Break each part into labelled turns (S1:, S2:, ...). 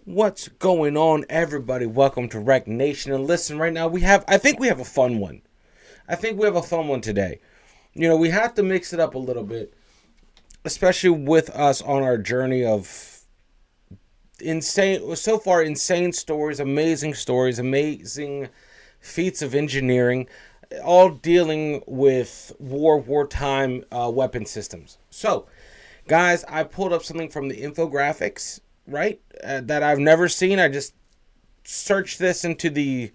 S1: What's going on, everybody? Welcome to Wreck Nation. And listen, right now I think we have a fun one. I think we have a fun one today. You know, we have to mix it up a little bit, especially with us on our journey of insane stories, amazing feats of engineering, all dealing with wartime weapon systems. So, guys, I pulled up something from the infographics, right? That I've never seen. I just searched this into the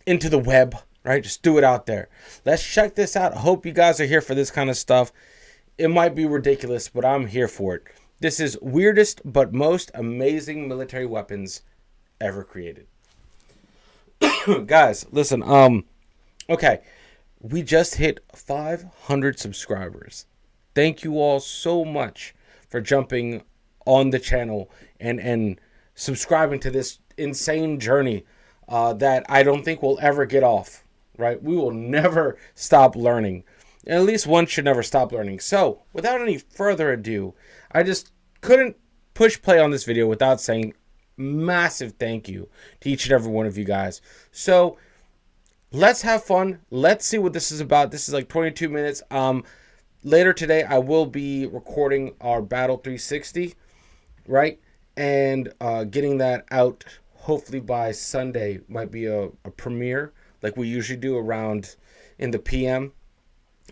S1: web, right? Just do it out there. Let's check this out. I hope you guys are here for this kind of stuff. It might be ridiculous, but I'm here for it. This is weirdest but most amazing military weapons ever created. Guys, listen, okay. We just hit 500 subscribers. Thank you all so much for jumping on the channel and subscribing to this insane journey that I don't think we'll ever get off, right? We will never stop learning. At least one should never stop learning. So, without any further ado, I just couldn't push play on this video without saying massive thank you to each and every one of you guys. So, let's have fun. Let's see what this is about. This is like 22 minutes. Later today, I will be recording our Battle 360, right? And getting that out hopefully by Sunday. Might be a premiere like we usually do around in the PM.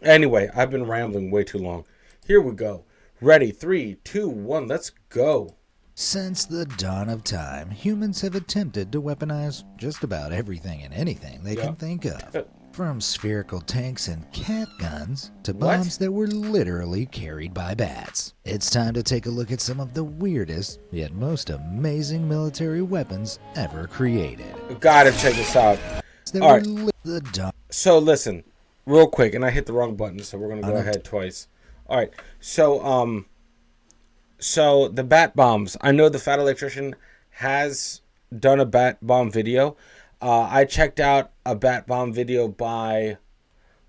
S1: Anyway, I've been rambling way too long. Here we go. Ready? 3, 2, 1, let's go.
S2: Since the dawn of time, humans have attempted to weaponize just about everything and anything they can think of. From spherical tanks and cat guns to bombs that were literally carried by bats. It's time to take a look at some of the weirdest, yet most amazing military weapons ever created.
S1: Gotta check this out. Alright, so listen, real quick, and I hit the wrong button, so we're gonna go ahead twice. Alright, so the bat bombs. I know the Fat Electrician has done a bat bomb video. I checked out a bat bomb video by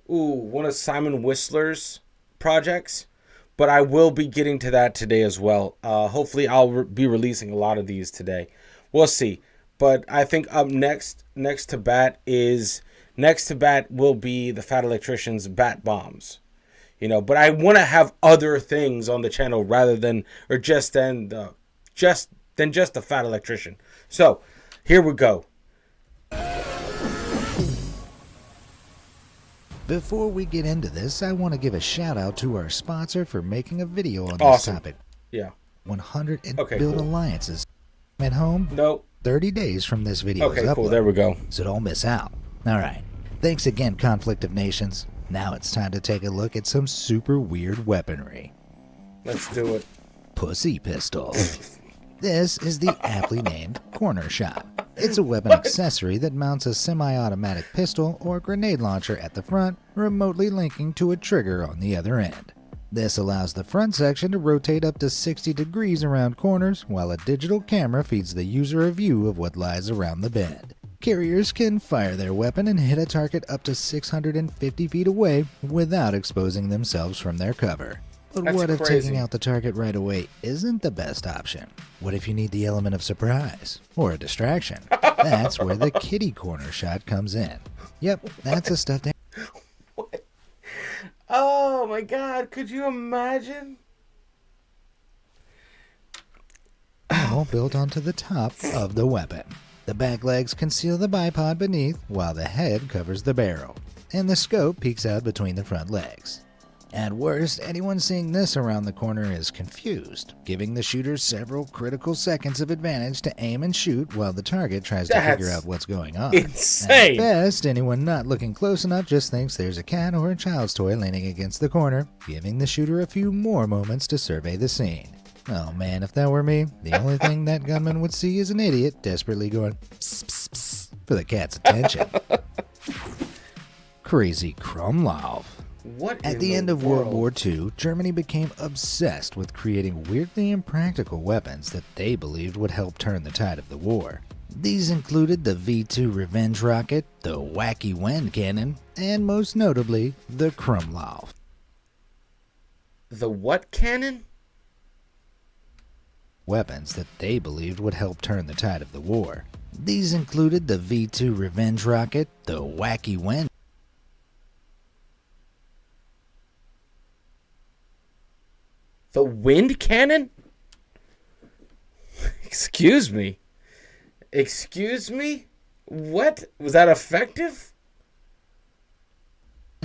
S1: one of Simon Whistler's projects, but I will be getting to that today as well. Hopefully I'll be releasing a lot of these today. We'll see. But I think up next to bat will be the Fat Electrician's bat bombs. You know, but I want to have other things on the channel rather than just the Fat Electrician. So, here we go.
S2: Before we get into this, I want to give a shout out to our sponsor for making a video on this topic.
S1: Yeah.
S2: 100 alliances at home.
S1: Nope.
S2: 30 days from this video is uploaded.
S1: Cool. There we go.
S2: So don't miss out. All right. Thanks again, Conflict of Nations. Now it's time to take a look at some super weird weaponry.
S1: Let's do it.
S2: Pussy pistol. This is the aptly named corner shot. It's a weapon accessory that mounts a semi-automatic pistol or grenade launcher at the front, remotely linking to a trigger on the other end. This allows the front section to rotate up to 60 degrees around corners, while a digital camera feeds the user a view of what lies around the bend. Carriers can fire their weapon and hit a target up to 650 feet away without exposing themselves from their cover. But what if taking out the target right away isn't the best option? What if you need the element of surprise or a distraction? That's where the kitty corner shot comes in. Yep, that's a stuffed animal.
S1: What? Oh my God, could you imagine?
S2: Built onto the top of the weapon. The back legs conceal the bipod beneath, while the head covers the barrel, and the scope peeks out between the front legs. At worst, anyone seeing this around the corner is confused, giving the shooter several critical seconds of advantage to aim and shoot while the target tries to figure out what's going on.
S1: Insane!
S2: At best, anyone not looking close enough just thinks there's a cat or a child's toy leaning against the corner, giving the shooter a few more moments to survey the scene. Oh man, if that were me, the only thing that gunman would see is an idiot desperately going pss, pss, pss, for the cat's attention. Crazy Krumlov. At the end of World War II, Germany became obsessed with creating weirdly impractical weapons that they believed would help turn the tide of the war. These included the V-2 Revenge rocket, the Wacky Wen cannon, and most notably, the Krumlov.
S1: The what cannon?
S2: weapons that they believed would help turn the tide of the war. These included the V-2 Revenge rocket, the Wacky Wen,
S1: The wind cannon? Excuse me. Excuse me? What? Was that effective?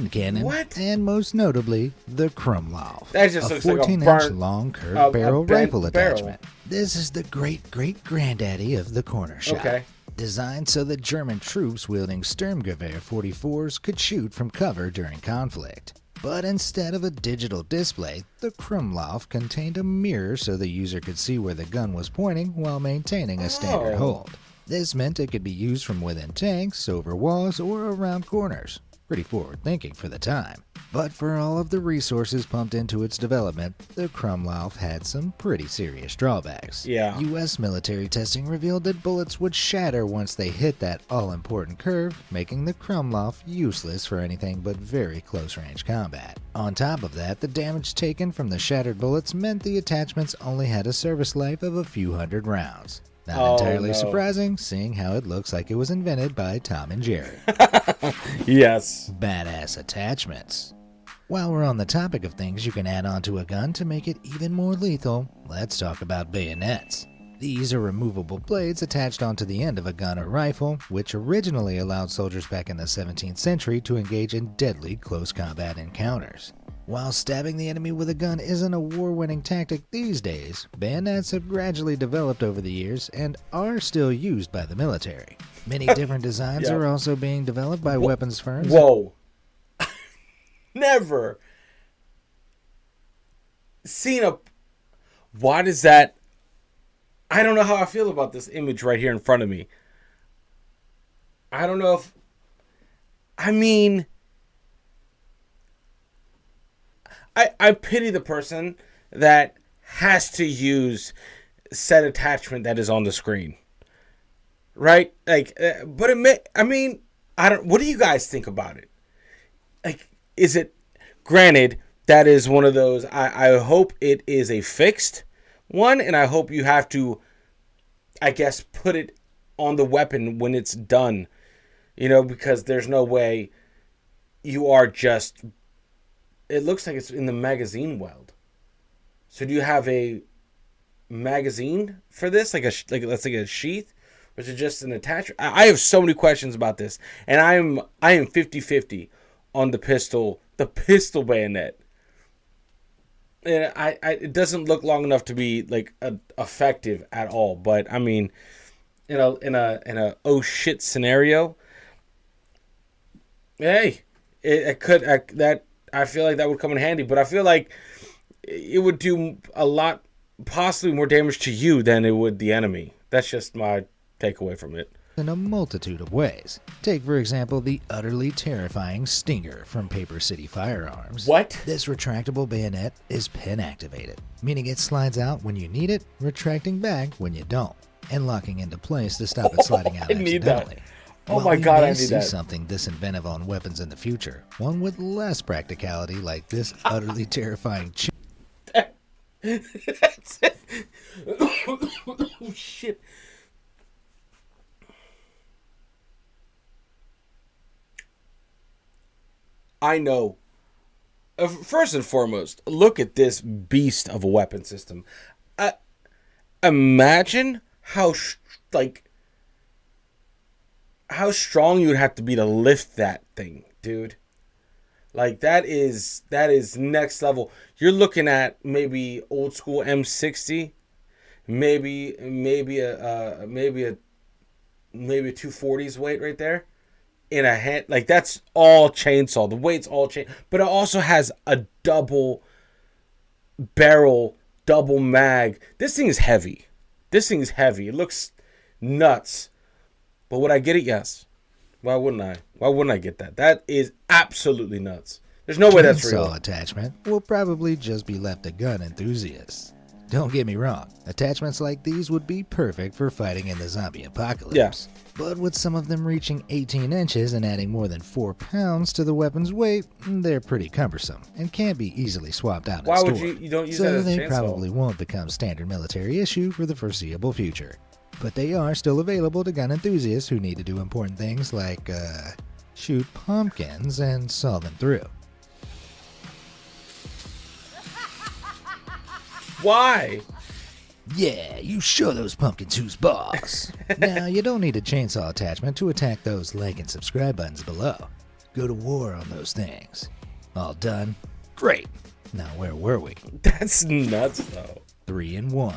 S2: cannon,
S1: What?
S2: and most notably, the Krumlov,
S1: That just
S2: a
S1: looks like a
S2: 14-inch
S1: burnt-
S2: long curved
S1: a
S2: barrel
S1: bent
S2: rifle
S1: barrel.
S2: attachment. This is the great-great-granddaddy of the corner shot.
S1: Okay.
S2: Designed so that German troops wielding Sturmgewehr 44s could shoot from cover during conflict. But instead of a digital display, the Krumlov contained a mirror so the user could see where the gun was pointing while maintaining a standard
S1: Oh.
S2: hold. This meant it could be used from within tanks, over walls, or around corners. Pretty forward thinking for the time. But for all of the resources pumped into its development, the Krumlov had some pretty serious drawbacks.
S1: Yeah.
S2: US military testing revealed that bullets would shatter once they hit that all-important curve, making the Krumlov useless for anything but very close-range combat. On top of that, the damage taken from the shattered bullets meant the attachments only had a service life of a few hundred rounds. Not
S1: Oh,
S2: entirely
S1: no.
S2: surprising, seeing how it looks like it was invented by Tom and Jerry.
S1: Yes.
S2: Badass attachments. While we're on the topic of things you can add onto a gun to make it even more lethal, let's talk about bayonets. These are removable blades attached onto the end of a gun or rifle, which originally allowed soldiers back in the 17th century to engage in deadly close combat encounters. While stabbing the enemy with a gun isn't a war-winning tactic these days, bayonets have gradually developed over the years and are still used by the military. Many different designs
S1: Yeah.
S2: are also being developed by weapons firms.
S1: Whoa. Never seen a... Why does that... I don't know how I feel about this image right here in front of me. I don't know if... I mean... I pity the person that has to use said attachment that is on the screen. Right? Like, but it may... I mean, I don't... What do you guys think about it? Like, is it... Granted, that is one of those... I hope it is a fixed one, and I hope you have to, I guess, put it on the weapon when it's done. You know, because there's no way you are just... It looks like it's in the magazine weld. So do you have a magazine for this? Like let's say a sheath? Or is it just an attachment? I have so many questions about this. And I am 50-50 on the pistol bayonet. And it doesn't look long enough to be like effective at all. But I mean, in a oh shit scenario, hey, I feel like that would come in handy. But I feel like it would do a lot, possibly more damage to you than it would the enemy. That's just my takeaway from it.
S2: In a multitude of ways. Take, for example, the utterly terrifying Stinger from Paper City Firearms.
S1: What?
S2: This retractable bayonet is pin activated, meaning it slides out when you need it, retracting back when you don't, and locking into place to stop it sliding out
S1: I need that.
S2: accidentally.
S1: Oh
S2: While
S1: my
S2: we
S1: God,
S2: may
S1: I need
S2: see
S1: that.
S2: something this inventive on weapons in the future, one with less practicality like this utterly terrifying
S1: That's it. Oh shit. I know. First and foremost, look at this beast of a weapon system. Imagine how how strong you would have to be to lift that thing, dude. Like that is next level. You're looking at maybe old school M60, maybe a 240's weight right there. In a hand, like that's all chainsaw. The weight's all chain, but it also has a double barrel, double mag. This thing is heavy. It looks nuts. But would I get it? Yes. Why wouldn't I? Why wouldn't I get that? That is absolutely nuts. There's no way that's
S2: chainsaw
S1: real.
S2: attachment will probably just be left to gun enthusiasts. Don't get me wrong, attachments like these would be perfect for fighting in the zombie apocalypse.
S1: Yeah.
S2: But with some of them reaching 18 inches and adding more than 4 pounds to the weapon's weight, they're pretty cumbersome and can't be easily swapped out
S1: Why
S2: and
S1: would
S2: stored.
S1: you don't use
S2: So
S1: that as a
S2: they
S1: chainsaw?
S2: probably won't become standard military issue for the foreseeable future. But they are still available to gun enthusiasts who need to do important things like, shoot pumpkins and saw them through.
S1: Why?
S2: Yeah, you show those pumpkins who's boss. Now, you don't need a chainsaw attachment to attack those like and subscribe buttons below. Go to war on those things. All done? Great. Now, where were we?
S1: That's nuts, though.
S2: 3 in 1.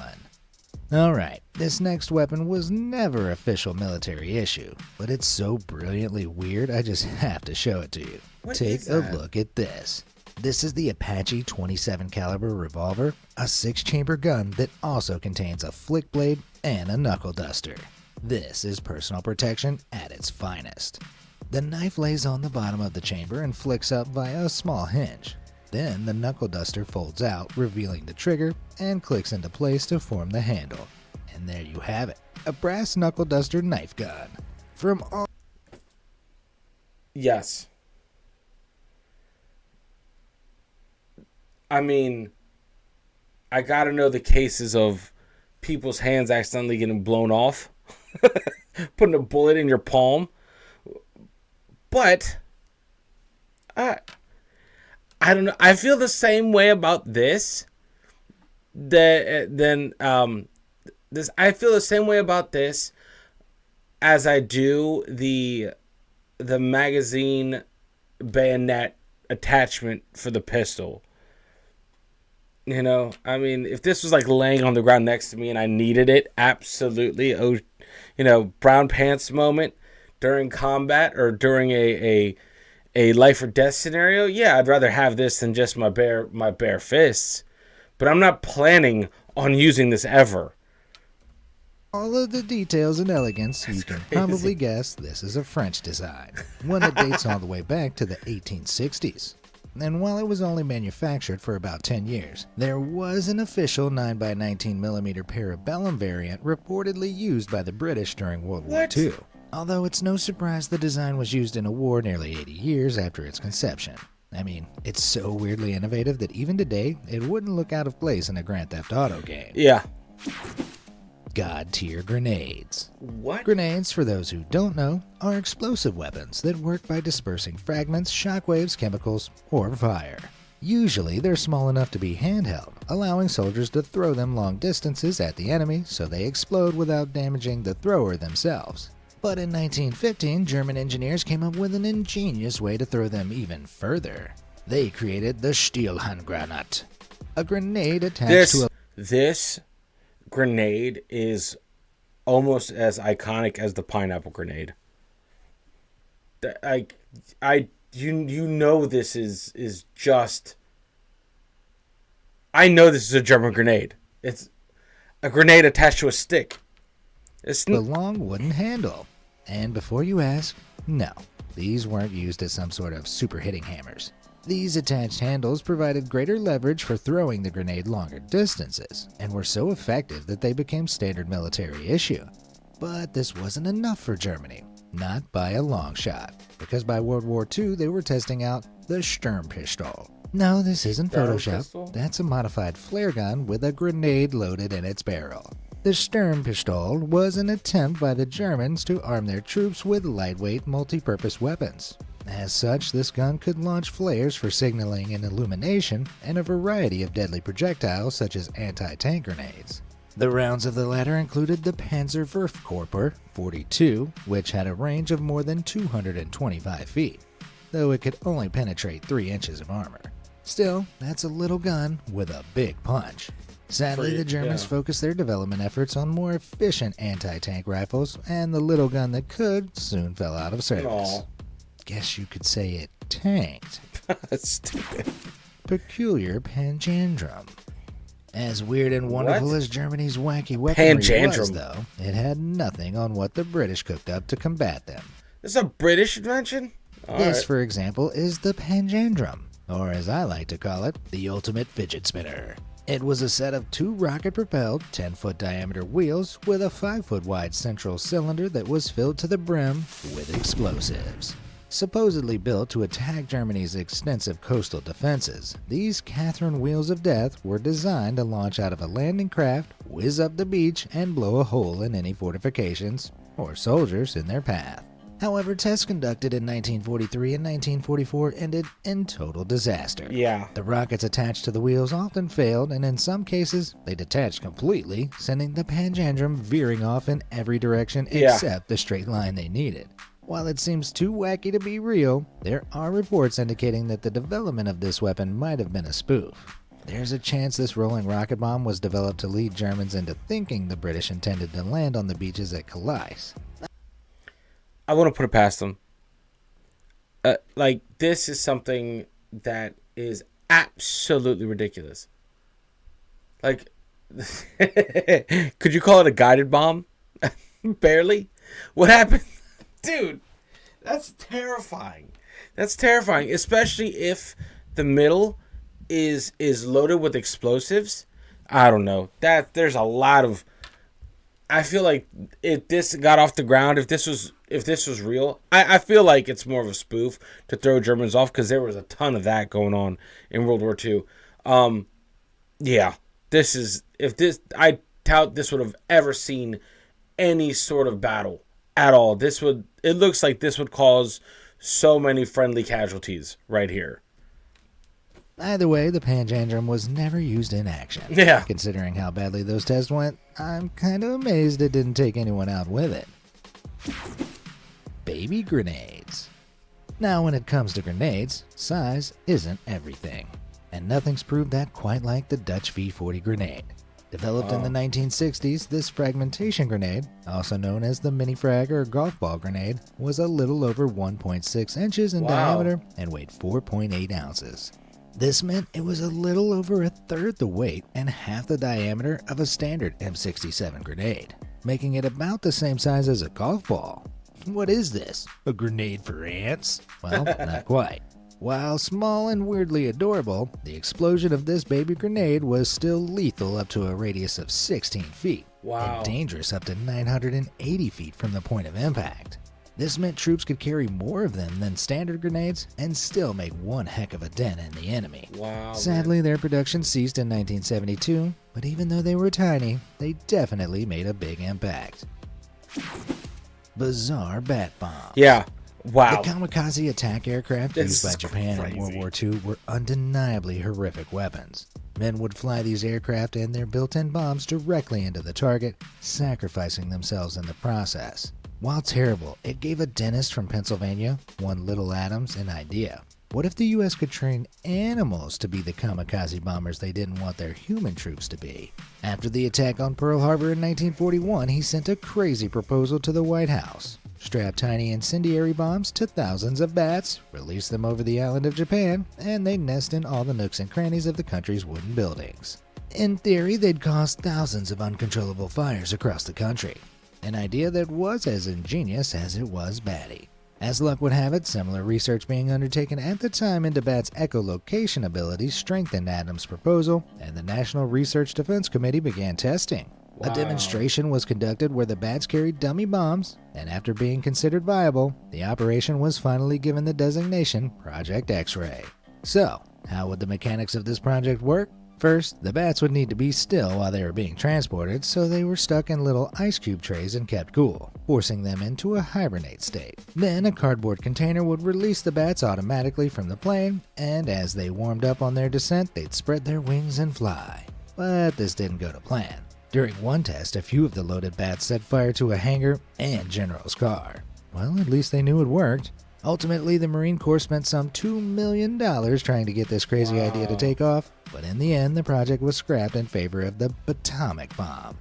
S2: Alright, this next weapon was never official military issue, but it's so brilliantly weird I just have to show it to you.
S1: What
S2: Take
S1: is
S2: a
S1: that?
S2: look at this. This is the Apache 27 caliber revolver, a 6-chamber gun that also contains a flick blade and a knuckle duster. This is personal protection at its finest. The knife lays on the bottom of the chamber and flicks up via a small hinge. Then the knuckle duster folds out, revealing the trigger, and clicks into place to form the handle. And there you have it, a brass knuckle duster knife gun. From all
S1: Yes. I mean, I gotta know the cases of people's hands accidentally getting blown off, putting a bullet in your palm. But I don't know. I feel the same way about this. I feel the same way about this as I do the magazine bayonet attachment for the pistol. You know, I mean, if this was like laying on the ground next to me and I needed it, absolutely. Oh, you know, brown pants moment during combat or during a life or death scenario. Yeah, I'd rather have this than just my bare fists. But I'm not planning on using this ever.
S2: All of the details and elegance, you can probably guess this is a French design, one that dates all the way back to the 1860s. And while it was only manufactured for about 10 years, there was an official 9x19mm Parabellum variant reportedly used by the British during World War
S1: What?
S2: II. Although it's no surprise the design was used in a war nearly 80 years after its conception. I mean, it's so weirdly innovative that even today, it wouldn't look out of place in a Grand Theft Auto game.
S1: Yeah.
S2: God-tier grenades.
S1: What?
S2: Grenades, for those who don't know, are explosive weapons that work by dispersing fragments, shockwaves, chemicals, or fire. Usually, they're small enough to be handheld, allowing soldiers to throw them long distances at the enemy so they explode without damaging the thrower themselves. But in 1915, German engineers came up with an ingenious way to throw them even further. They created the Stielhandgranat, a grenade attached to a
S1: This grenade is almost as iconic as the pineapple grenade. You know this is just. I know this is a German grenade. It's a grenade attached to a stick. It's
S2: a long wooden handle. And before you ask, no, these weren't used as some sort of super hitting hammers. These attached handles provided greater leverage for throwing the grenade longer distances, and were so effective that they became standard military issue. But this wasn't enough for Germany, not by a long shot, because by World War II they were testing out the Sturmpistol. No, this isn't Photoshop. That's a modified flare gun with a grenade loaded in its barrel. The Sturmpistol was an attempt by the Germans to arm their troops with lightweight multi-purpose weapons. As such, this gun could launch flares for signaling and illumination, and a variety of deadly projectiles such as anti-tank grenades. The rounds of the latter included the Panzerwerfkörper 42, which had a range of more than 225 feet, though it could only penetrate 3 inches of armor. Still, that's a little gun with a big punch. Sadly, the Germans focused their development efforts on more efficient anti-tank rifles, and the little gun that could soon fell out of service.
S1: Aww.
S2: Guess you could say it tanked.
S1: That's stupid.
S2: Peculiar Panjandrum. As weird and wonderful
S1: What?
S2: as Germany's wacky weaponry was,
S1: Panjandrum.
S2: though, it had nothing on what the British cooked up to combat them.
S1: This is a British invention?
S2: This,
S1: Alright.
S2: for example, is the Panjandrum, or as I like to call it, the ultimate fidget spinner. It was a set of 2 rocket-propelled, 10-foot diameter wheels with a 5-foot wide central cylinder that was filled to the brim with explosives. Supposedly built to attack Germany's extensive coastal defenses, these Catherine Wheels of Death were designed to launch out of a landing craft, whiz up the beach, and blow a hole in any fortifications or soldiers in their path. However, tests conducted in 1943 and 1944 ended in total disaster.
S1: Yeah.
S2: The rockets attached to the wheels often failed, and in some cases, they detached completely, sending the Panjandrum veering off in every direction except the straight line they needed. While it seems too wacky to be real, there are reports indicating that the development of this weapon might have been a spoof. There's a chance this rolling rocket bomb was developed to lead Germans into thinking the British intended to land on the beaches at Calais.
S1: I want to put it past them. This is something that is absolutely ridiculous. Like, could you call it a guided bomb? Barely. What happened? Dude, that's terrifying. That's terrifying, especially if the middle is loaded with explosives. I don't know. There's a lot of... I feel like if this got off the ground, if this was real, I feel like it's more of a spoof to throw Germans off, because there was a ton of that going on in World War II. Yeah, I doubt this would have ever seen any sort of battle at all. It looks like this would cause so many friendly casualties right here.
S2: Either way, the Panjandrum was never used in action.
S1: Yeah.
S2: Considering how badly those tests went, I'm kind of amazed it didn't take anyone out with it. Baby grenades. Now, when it comes to grenades, size isn't everything. And nothing's proved that quite like the Dutch V40 grenade. Developed in the 1960s, this fragmentation grenade, also known as the mini frag or golf ball grenade, was a little over 1.6 inches in diameter and weighed 4.8 ounces. This meant it was a little over a third the weight and half the diameter of a standard M67 grenade, making it about the same size as a golf ball. What is this? A grenade for ants? Well, not quite. While small and weirdly adorable, the explosion of this baby grenade was still lethal up to a radius of 16 feet, and dangerous up to 980 feet from the point of impact. This meant troops could carry more of them than standard grenades and still make one heck of a dent in the enemy. Sadly, their production ceased in 1972, but even though they were tiny, they definitely made a big impact. Bizarre bat bomb.
S1: Yeah. Wow.
S2: The kamikaze attack aircraft used by Japan in World War II were undeniably horrific weapons. Men would fly these aircraft and their built-in bombs directly into the target, sacrificing themselves in the process. While terrible, it gave a dentist from Pennsylvania, one Little Adams, an idea. What if the US could train animals to be the kamikaze bombers they didn't want their human troops to be? After the attack on Pearl Harbor in 1941, he sent a crazy proposal to the White House. Strap tiny incendiary bombs to thousands of bats, release them over the island of Japan, and they nest in all the nooks and crannies of the country's wooden buildings. In theory, they'd cause thousands of uncontrollable fires across the country. An idea that was as ingenious as it was batty. As luck would have it, similar research being undertaken at the time into bats' echolocation abilities strengthened Adams' proposal, and the National Research Defense Committee began testing. A demonstration was conducted where the bats carried dummy bombs, and after being considered viable, the operation was finally given the designation Project X-Ray. So, how would the mechanics of this project work? First, the bats would need to be still while they were being transported, so they were stuck in little ice cube trays and kept cool, forcing them into a hibernate state. Then a cardboard container would release the bats automatically from the plane, and as they warmed up on their descent, they'd spread their wings and fly. But this didn't go to plan. During one test, a few of the loaded bats set fire to a hangar and General's car. Well, at least they knew it worked. Ultimately, the Marine Corps spent some $2 million trying to get this crazy idea to take off, but in the end, the project was scrapped in favor of the atomic bomb.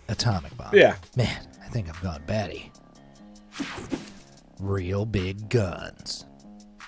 S2: Atomic bomb.
S1: Yeah.
S2: Man, I think I've gone batty. Real big guns.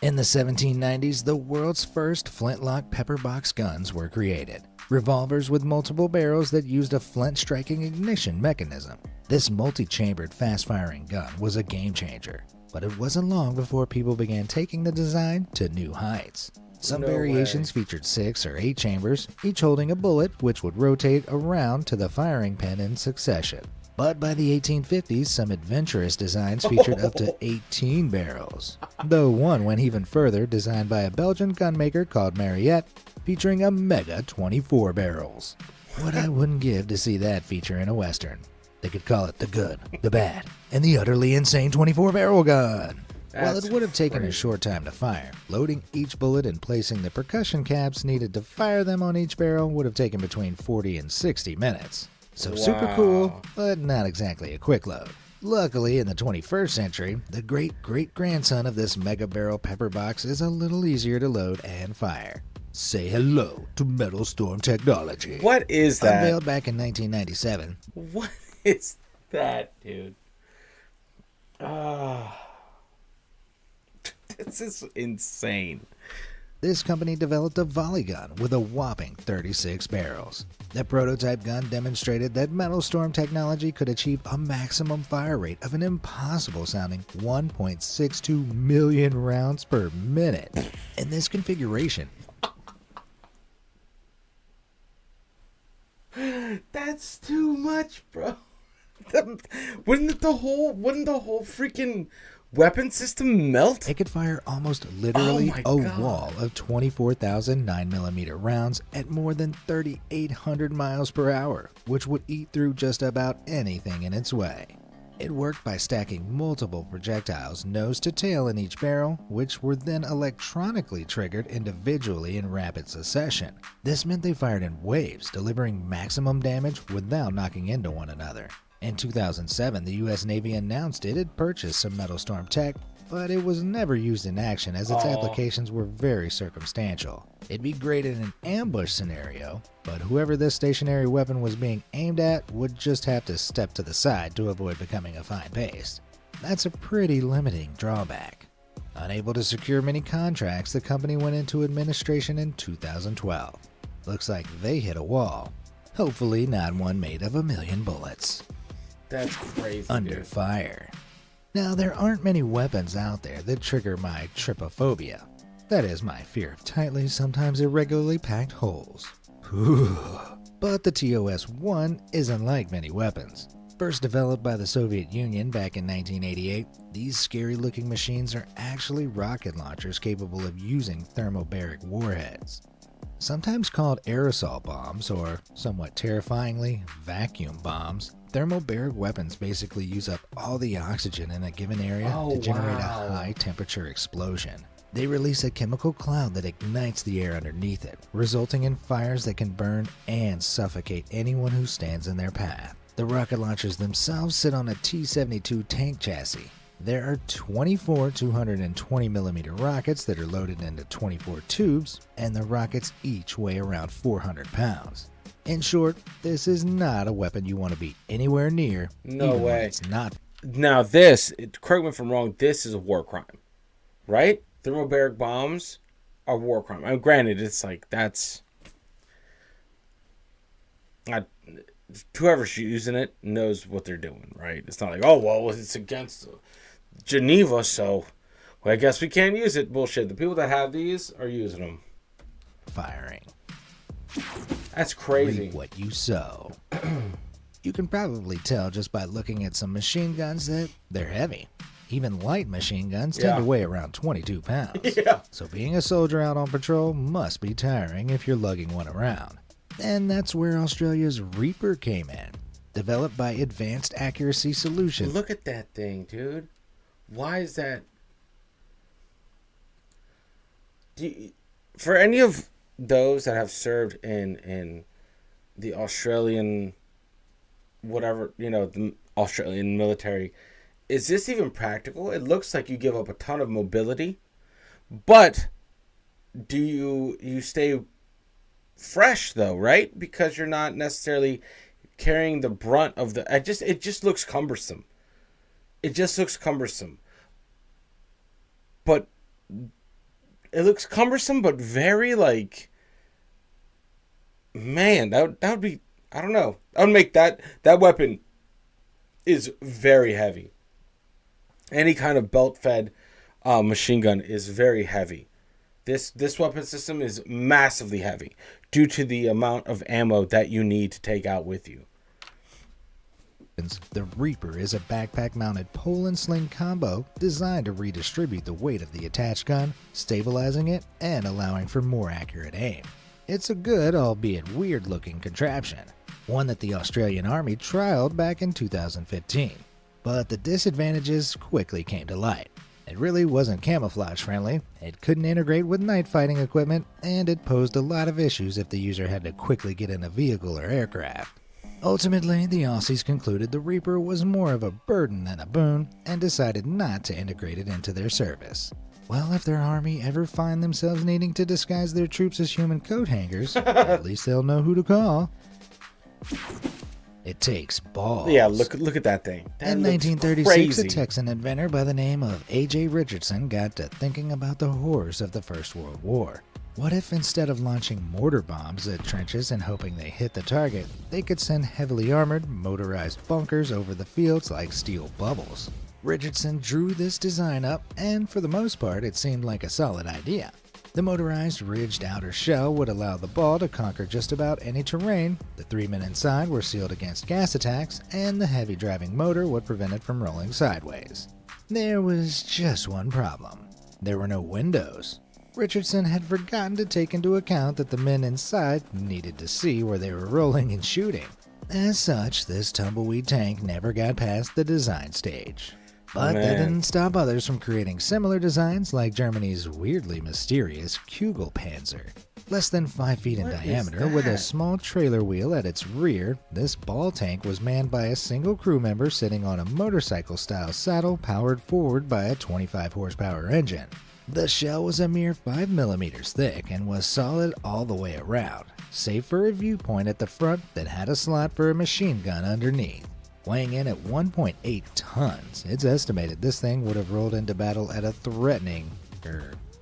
S2: In the 1790s, the world's first flintlock pepperbox guns were created. Revolvers with multiple barrels that used a flint-striking ignition mechanism. This multi-chambered, fast-firing gun was a game changer. But it wasn't long before people began taking the design to new heights. Some
S1: No
S2: variations
S1: way.
S2: featured 6 or 8 chambers, each holding a bullet which would rotate around to the firing pin in succession. But by the 1850s, some adventurous designs featured up to 18 barrels, though one went even further, designed by a Belgian gunmaker called Mariette, featuring a mega 24 barrels. What I wouldn't give to see that feature in a Western. They could call it the good, the bad, and the utterly insane 24-barrel gun. While it would have taken a short time to fire, loading each bullet and placing the percussion caps needed to fire them on each barrel would have taken between 40 and 60 minutes. So super cool, but not exactly a quick load. Luckily, in the 21st century, the great-great-grandson of this mega barrel pepper box is a little easier to load and fire. Say hello to Metal Storm technology.
S1: What is that?
S2: Unveiled back in 1997.
S1: What is that, dude? This is insane.
S2: This company developed a volley gun with a whopping 36 barrels. The prototype gun demonstrated that Metal Storm technology could achieve a maximum fire rate of an impossible sounding 1.62 million rounds per minute. In this configuration,
S1: That's too much, bro. Wouldn't the whole freaking weapon system melt?
S2: it could fire almost literally
S1: Oh
S2: a
S1: my God.
S2: wall of 24,000 9mm rounds at more than 3,800 miles per hour, which would eat through just about anything in its way. It worked by stacking multiple projectiles nose to tail in each barrel, which were then electronically triggered individually in rapid succession. This meant they fired in waves, delivering maximum damage without knocking into one another. In 2007, the US Navy announced it had purchased some Metal Storm tech, but it was never used in action as its applications were very circumstantial. It'd be great in an ambush scenario, but whoever this stationary weapon was being aimed at would just have to step to the side to avoid becoming a fine paste. That's a pretty limiting drawback. Unable to secure many contracts, the company went into administration in 2012. Looks like they hit a wall. Hopefully not one made of 1,000,000 bullets.
S1: That's crazy.
S2: Under
S1: dude.
S2: fire. Now, there aren't many weapons out there that trigger my trypophobia. That is, my fear of tightly, sometimes irregularly packed holes. But the TOS-1 isn't like many weapons. First developed by the Soviet Union back in 1988, these scary-looking machines are actually rocket launchers capable of using thermobaric warheads. Sometimes called aerosol bombs, or somewhat terrifyingly, vacuum bombs, thermobaric weapons basically use up all the oxygen in a given area to generate a high-temperature explosion. They release a chemical cloud that ignites the air underneath it, resulting in fires that can burn and suffocate anyone who stands in their path. The rocket launchers themselves sit on a T-72 tank chassis. There are 24 220mm rockets that are loaded into 24 tubes, and the rockets each weigh around 400 pounds. In short, this is not a weapon you want to be anywhere near.
S1: No
S2: even when
S1: way.
S2: it's not.
S1: Now this, correct me if I'm wrong, this is a war crime, right? Thermobaric bombs are war crime. I mean, granted, it's like whoever's using it knows what they're doing, right? It's not like, oh well, it's against Geneva, so well, I guess we can't use it. Bullshit. The people that have these are using them.
S2: Firing.
S1: That's crazy.
S2: Reap what you sow. You can probably tell just by looking at some machine guns that they're heavy. Even light machine guns tend to weigh around 22 pounds.
S1: Yeah.
S2: So being a soldier out on patrol must be tiring if you're lugging one around. And that's where Australia's Reaper came in. Developed by Advanced Accuracy Solutions.
S1: Look at that thing, dude. Why is that? For any of those that have served in the Australian, whatever, the Australian military, is this even practical? It looks like you give up a ton of mobility, but do you stay fresh though, right? Because you're not necessarily carrying the brunt of the. It just looks cumbersome. It just looks cumbersome. But it looks cumbersome, but very like, man, that would be, I don't know. That would make that weapon is very heavy. Any kind of belt-fed machine gun is very heavy. This weapon system is massively heavy due to the amount of ammo that you need to take out with you.
S2: The Reaper is a backpack-mounted pole and sling combo designed to redistribute the weight of the attached gun, stabilizing it and allowing for more accurate aim. It's a good, albeit weird-looking contraption, one that the Australian Army trialed back in 2015. But the disadvantages quickly came to light. It really wasn't camouflage friendly, it couldn't integrate with night fighting equipment, and it posed a lot of issues if the user had to quickly get in a vehicle or aircraft. Ultimately, the Aussies concluded the Reaper was more of a burden than a boon and decided not to integrate it into their service. Well, if their army ever find themselves needing to disguise their troops as human coat hangers, at least they'll know who to call. It takes balls.
S1: Yeah, look at that thing. That
S2: In
S1: looks
S2: 1936,
S1: crazy.
S2: a Texan inventor by the name of A.J. Richardson got to thinking about the horrors of the First World War. What if instead of launching mortar bombs at trenches and hoping they hit the target, they could send heavily armored, motorized bunkers over the fields like steel bubbles? Richardson drew this design up, and for the most part, it seemed like a solid idea. The motorized ridged outer shell would allow the ball to conquer just about any terrain, the 3 men inside were sealed against gas attacks, and the heavy driving motor would prevent it from rolling sideways. There was just one problem. There were no windows. Richardson had forgotten to take into account that the men inside needed to see where they were rolling and shooting. As such, this tumbleweed tank never got past the design stage. But that didn't stop others from creating similar designs like Germany's weirdly mysterious Kugelpanzer. Less than 5 feet in diameter, with a small trailer wheel at its rear, this ball tank was manned by a single crew member sitting on a motorcycle-style saddle powered forward by a 25 horsepower engine. The shell was a mere 5 millimeters thick and was solid all the way around, save for a viewpoint at the front that had a slot for a machine gun underneath. Weighing in at 1.8 tons, it's estimated this thing would have rolled into battle at a threatening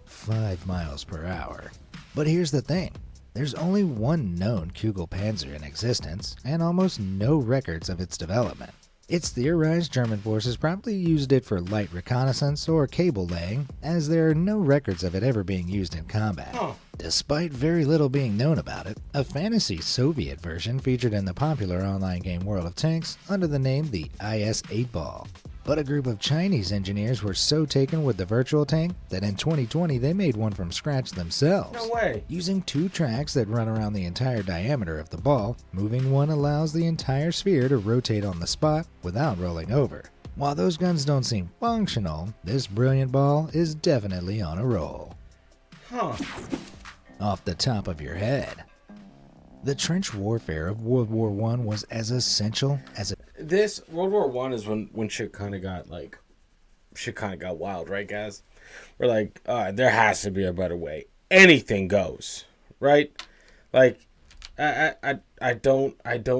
S2: 5 miles per hour. But here's the thing, there's only one known Kugelpanzer in existence and almost no records of its development. It's theorized German forces probably used it for light reconnaissance or cable laying, as there are no records of it ever being used in combat. Despite very little being known about it, a fantasy Soviet version featured in the popular online game World of Tanks under the name the IS-8 Ball. But a group of Chinese engineers were so taken with the virtual tank that in 2020 they made one from scratch themselves.
S1: No way.
S2: Using 2 tracks that run around the entire diameter of the ball, moving one allows the entire sphere to rotate on the spot without rolling over. While those guns don't seem functional, this brilliant ball is definitely on a roll. Off the top of your head, the trench warfare of World War I was as essential as
S1: This World War One is when shit kind of got wild, right, guys? We're like, there has to be a better way. Anything goes, right? Like, I don't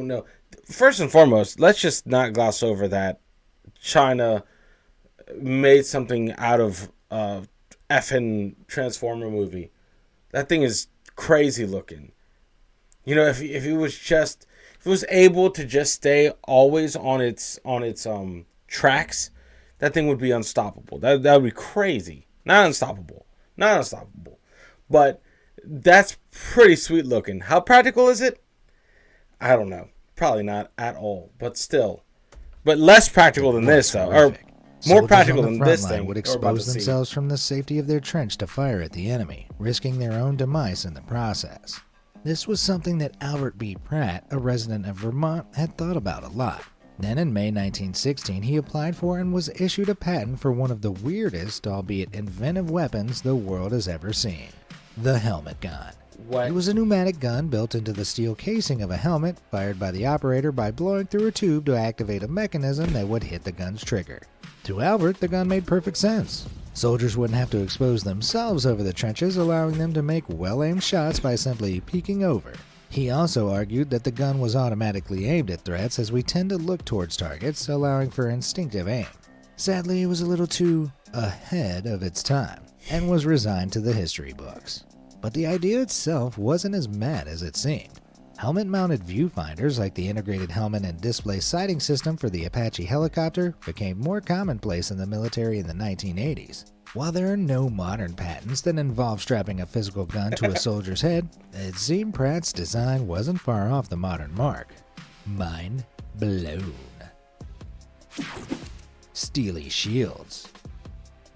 S1: know. First and foremost, let's just not gloss over that China made something out of effing Transformer movie. That thing is crazy looking. You know, if it was able to just stay always on its tracks, that thing would be unstoppable. That would be crazy. Not unstoppable. But that's pretty sweet looking. How practical is it? I don't know. Probably not at all. But still. But less practical than this, though. Or more practical than this thing.
S2: Would expose themselves from the safety of their trench to fire at the enemy, risking their own demise in the process. This was something that Albert B. Pratt, a resident of Vermont, had thought about a lot. Then in May 1916, he applied for and was issued a patent for one of the weirdest, albeit inventive weapons the world has ever seen. The helmet gun.
S1: What?
S2: It was a pneumatic gun built into the steel casing of a helmet, fired by the operator by blowing through a tube to activate a mechanism that would hit the gun's trigger. To Albert, the gun made perfect sense. Soldiers wouldn't have to expose themselves over the trenches, allowing them to make well-aimed shots by simply peeking over. He also argued that the gun was automatically aimed at threats, as we tend to look towards targets, allowing for instinctive aim. Sadly, it was a little too ahead of its time, and was resigned to the history books. But the idea itself wasn't as mad as it seemed. Helmet-mounted viewfinders like the integrated helmet and display sighting system for the Apache helicopter became more commonplace in the military in the 1980s. While there are no modern patents that involve strapping a physical gun to a soldier's head, it seemed Pratt's design wasn't far off the modern mark. Mind blown. Steely shields.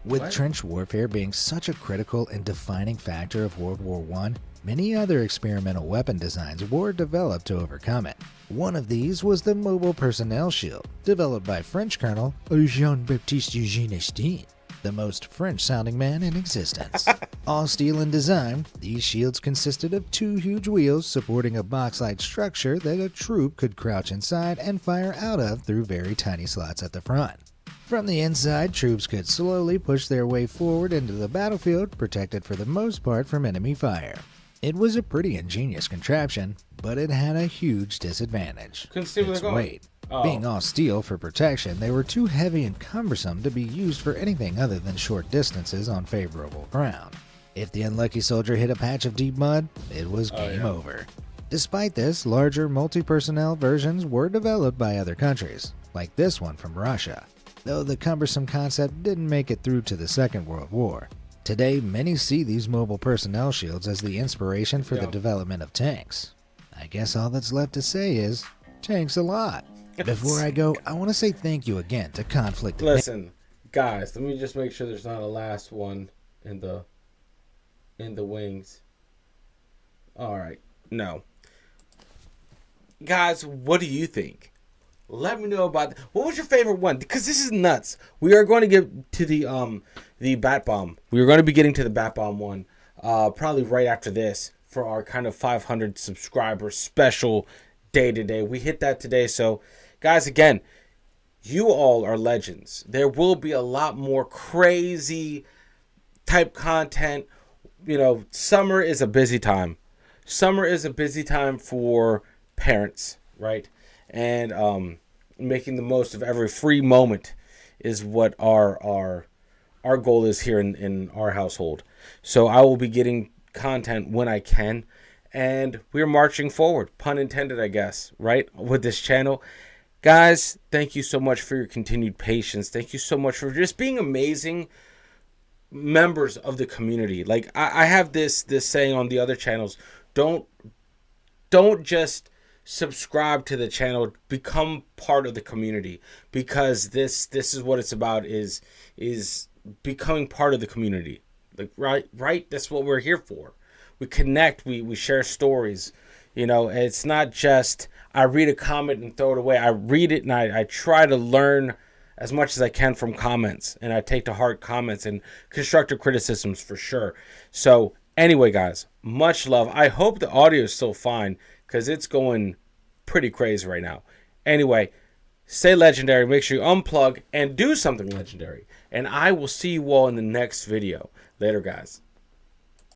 S2: With trench warfare being such a critical and defining factor of World War I, many other experimental weapon designs were developed to overcome it. One of these was the mobile personnel shield, developed by French Colonel Jean-Baptiste Eugène Estienne, the most French-sounding man in existence. All steel in design, these shields consisted of two huge wheels supporting a box-like structure that a troop could crouch inside and fire out of through very tiny slots at the front. From the inside, troops could slowly push their way forward into the battlefield, protected for the most part from enemy fire. It was a pretty ingenious contraption, but it had a huge disadvantage: its weight. Being all steel for protection, they were too heavy and cumbersome to be used for anything other than short distances on favorable ground. If the unlucky soldier hit a patch of deep mud, it was game over. Despite this, larger multi-personnel versions were developed by other countries, like this one from Russia, though the cumbersome concept didn't make it through to the Second World War. Today, many see these mobile personnel shields as the inspiration for the development of tanks. I guess all that's left to say is, tanks a lot. Before I go, I want to say thank you again to Conflict.
S1: Listen, guys, let me just make sure there's not a last one in the wings. All right, no. Guys, what do you think? Let me know about what was your favorite one, because this is nuts. We are going to get to the bat bomb. We are going to be getting to the bat bomb one probably right after this for our kind of 500 subscriber special day today. We hit that today, so guys, again, you all are legends. There will be a lot more crazy type content. You know, summer is a busy time. Summer is a busy time for parents, right? And making the most of every free moment is what our goal is here in our household. So I will be getting content when I can, and we're marching forward, pun intended, I guess, right, with this channel. Guys, thank you so much for your continued patience. Thank you so much for just being amazing members of the community. Like I have this saying on the other channels: don't just subscribe to the channel, become part of the community, because this is what it's about, is becoming part of the community. Like right that's what we're here for. We connect, we share stories. You know, it's not just I read a comment and throw it away. I read it and I try to learn as much as I can from comments, and I take to heart comments and constructive criticisms for sure. So anyway, guys, much love. I hope the audio is still fine, because it's going pretty crazy right now. Anyway, stay legendary. Make sure you unplug and do something legendary. And I will see you all in the next video. Later, guys.